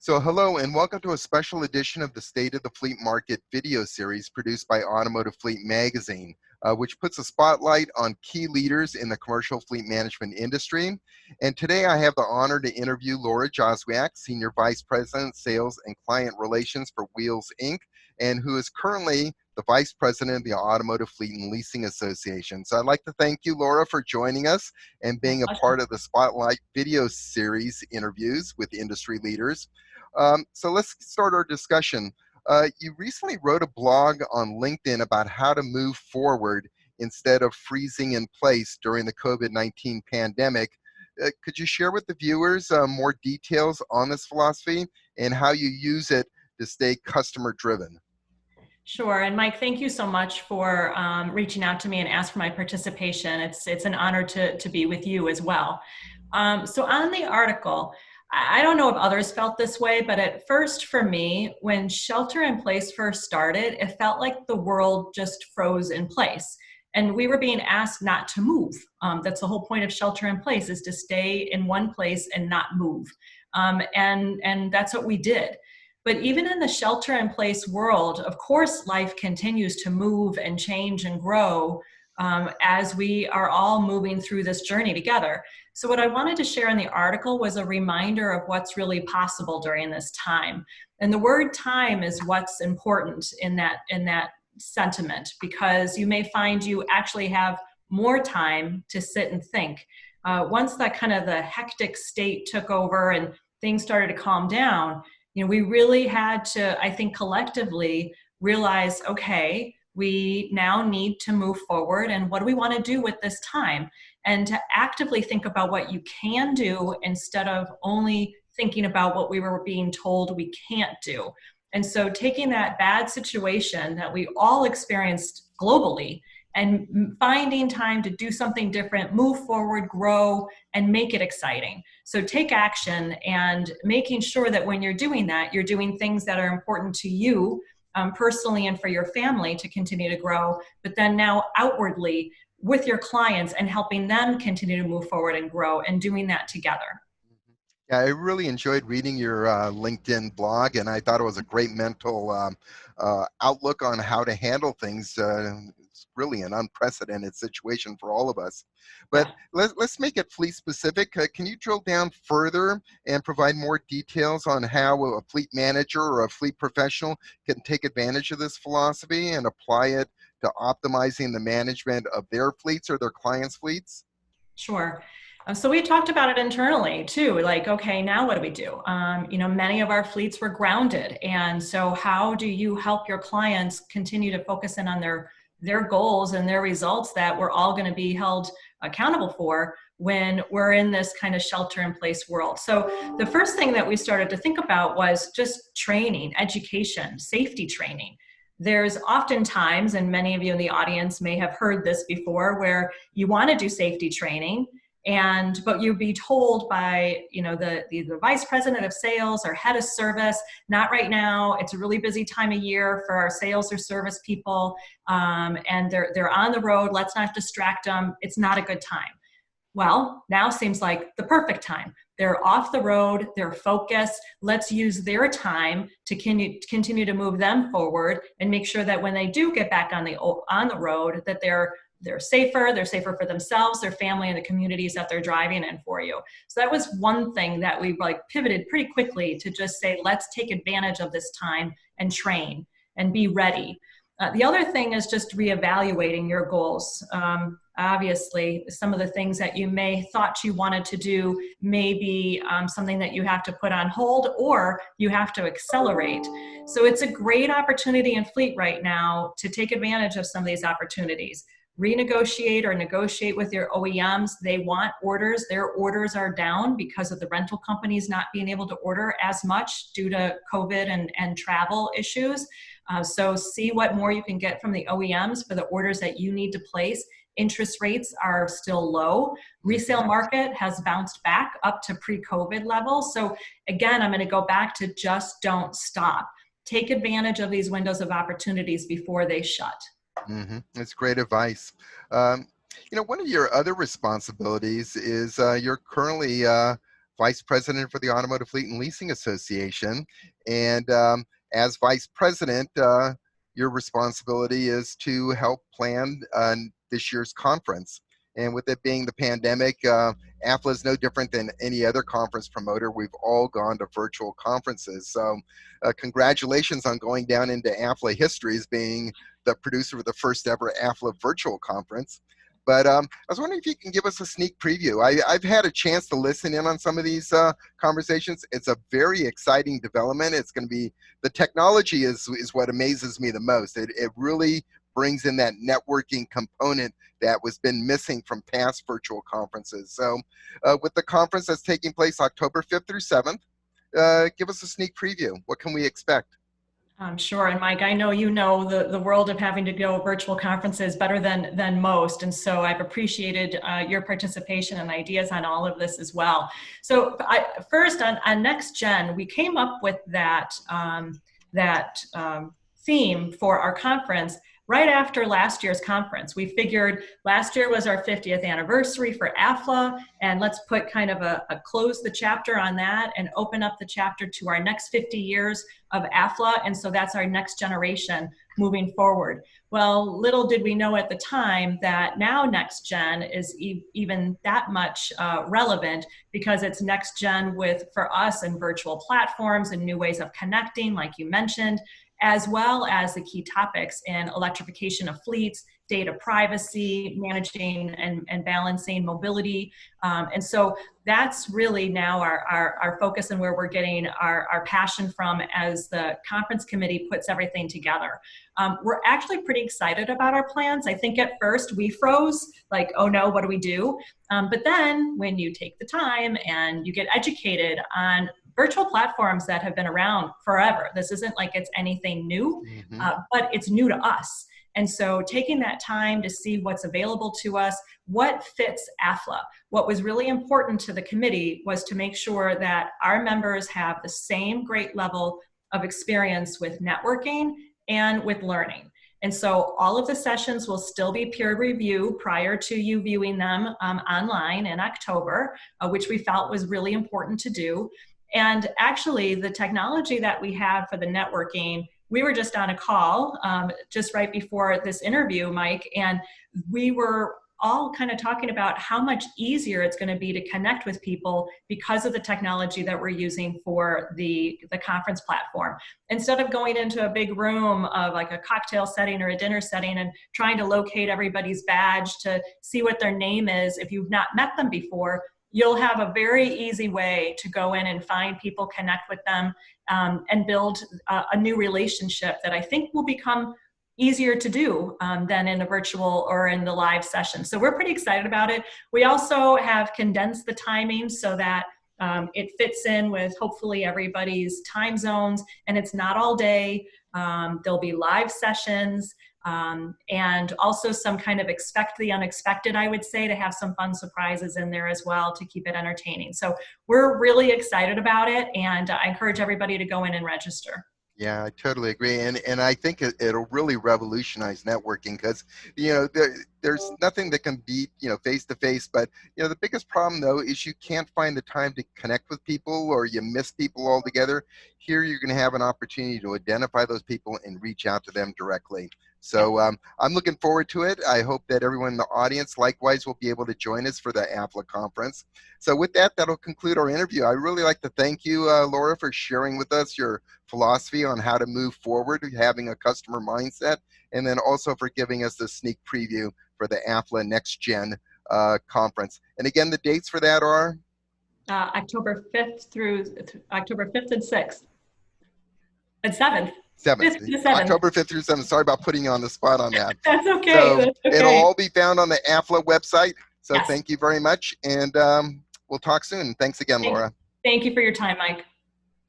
So hello and welcome to a special edition of the State of the Fleet Market video series produced by Automotive Fleet Magazine, which puts a spotlight on key leaders in the commercial fleet management industry. And today I have the honor to interview Laura Jozwiak, Senior Vice President, Sales and Client Relations for Wheels, Inc., and who is currently the Vice President of the Automotive Fleet and Leasing Association. So I'd like to thank you, Laura, for joining us and being a part of the Spotlight video series interviews with industry leaders. So let's start our discussion. You recently wrote a blog on LinkedIn about how to move forward instead of freezing in place during the COVID-19 pandemic. Could you share with the viewers more details on this philosophy and how you use it to stay customer driven? Sure. And Mike, thank you so much for reaching out to me and ask for my participation. It's an honor to be with you as well. So on the article, I don't know if others felt this way, but at first for me, when shelter in place first started, it felt like the world just froze in place. And we were being asked not to move. That's the whole point of shelter in place, is to stay in one place and not move. And that's what we did. But even in the shelter in place world, of course, life continues to move and change and grow as we are all moving through this journey together. So what I wanted to share in the article was a reminder of what's really possible during this time. And the word time is what's important in that sentiment, because you may find you actually have more time to sit and think. Once that kind of the hectic state took over and things started to calm down, we really had to, I think, collectively realize, okay, we now need to move forward, and what do we want to do with this time? And to actively think about what you can do instead of only thinking about what we were being told we can't do. And so taking that bad situation that we all experienced globally and finding time to do something different, move forward, grow, and make it exciting. So take action, and making sure that when you're doing that, you're doing things that are important to you personally and for your family to continue to grow, but then now outwardly with your clients and helping them continue to move forward and grow, and doing that together. Yeah, I really enjoyed reading your LinkedIn blog, and I thought it was a great mental outlook on how to handle things. It's really an unprecedented situation for all of us. But Yeah. let's make it fleet specific. Can you drill down further and provide more details on how a fleet manager or a fleet professional can take advantage of this philosophy and apply it to optimizing the management of their fleets or their clients' fleets? Sure. So we talked about it internally too, like, okay, now what do we do? Many of our fleets were grounded. And so how do you help your clients continue to focus in on their goals and their results that we're all going to be held accountable for when we're in this kind of shelter in place world? So the first thing that we started to think about was just training, education, safety training. There's oftentimes, and many of you in the audience may have heard this before, where you want to do safety training, but you'll be told by the vice president of sales or head of service, not right now. It's a really busy time of year for our sales or service people, and they're on the road. Let's not distract them. It's not a good time. Well, now seems like the perfect time. They're off the road, they're focused. Let's use their time to continue to move them forward and make sure that when they do get back on the road, that they're safer for themselves, their family, and the communities that they're driving in for you. So that was one thing that we pivoted pretty quickly to just say, let's take advantage of this time and train and be ready. The other thing is just reevaluating your goals. Obviously, some of the things that you may thought you wanted to do may be something that you have to put on hold or you have to accelerate. So it's a great opportunity in fleet right now to take advantage of some of these opportunities. Renegotiate or negotiate with your OEMs. They want orders. Their orders are down because of the rental companies not being able to order as much due to COVID and travel issues. So see what more you can get from the OEMs for the orders that you need to place. Interest rates are still low. Resale market has bounced back up to pre-COVID levels. So again, I'm going to go back to just don't stop. Take advantage of these windows of opportunities before they shut. That's great advice. One of your other responsibilities is you're currently Vice President for the Automotive Fleet and Leasing Association. And as Vice President, your responsibility is to help plan this year's conference. And with it being the pandemic, AFLA is no different than any other conference promoter. We've all gone to virtual conferences. So congratulations on going down into AFLA history as being the producer of the first ever AFLA virtual conference. But I was wondering if you can give us a sneak preview. I've had a chance to listen in on some of these conversations. It's a very exciting development. It's going to be, the technology is what amazes me the most. It really brings in that networking component that was been missing from past virtual conferences. So with the conference that's taking place October 5th through 7th, give us a sneak preview. What can we expect? Sure. And Mike, I know you know the world of having to go virtual conferences better than most. And so I've appreciated your participation and ideas on all of this as well. So first on NextGen, we came up with that theme for our conference right after last year's conference. We figured last year was our 50th anniversary for AFLA, and let's put kind of a close the chapter on that and open up the chapter to our next 50 years of AFLA. And so that's our next generation moving forward. Well, little did we know at the time that now NextGen is even that much relevant, because it's NextGen for us and virtual platforms and new ways of connecting, like you mentioned, as well as the key topics in electrification of fleets, data privacy, managing and balancing mobility. And so that's really now our focus and where we're getting our passion from as the conference committee puts everything together. We're actually pretty excited about our plans. I think at first we froze, like, oh no, what do we do? But then when you take the time and you get educated on virtual platforms that have been around forever. This isn't like it's anything new, but it's new to us. And so taking that time to see what's available to us, what fits AFLA. What was really important to the committee was to make sure that our members have the same great level of experience with networking and with learning. And so all of the sessions will still be peer review prior to you viewing them online in October, which we felt was really important to do. And actually, the technology that we have for the networking, we were just on a call just right before this interview, Mike, and we were all kind of talking about how much easier it's going to be to connect with people because of the technology that we're using for the conference platform. Instead of going into a big room of like a cocktail setting or a dinner setting and trying to locate everybody's badge to see what their name is, if you've not met them before, you'll have a very easy way to go in and find people, connect with them, and build a new relationship that I think will become easier to do than in a virtual or in the live session. So we're pretty excited about it. We also have condensed the timing so that it fits in with hopefully everybody's time zones, and it's not all day. There'll be live sessions. And also some kind of expect the unexpected, I would say, to have some fun surprises in there as well to keep it entertaining. So we're really excited about it, and I encourage everybody to go in and register. Yeah, I totally agree, and I think it'll really revolutionize networking, because there's nothing that can beat face to face. But the biggest problem though is you can't find the time to connect with people, or you miss people altogether. Here you're going to have an opportunity to identify those people and reach out to them directly. So I'm looking forward to it. I hope that everyone in the audience likewise will be able to join us for the AFLA conference. So with that, that'll conclude our interview. I really like to thank you, Laura, for sharing with us your philosophy on how to move forward, having a customer mindset, and then also for giving us the sneak preview for the AFLA NextGen conference. And again, the dates for that are? October 5th through October 5th and 6th and 7th. 7th. October 5th through 7th. Sorry about putting you on the spot on that. That's okay. So that's okay. It'll all be found on the AFLA website. So yes. Thank you very much, and we'll talk soon. Thanks again, Laura. Thank you for your time, Mike.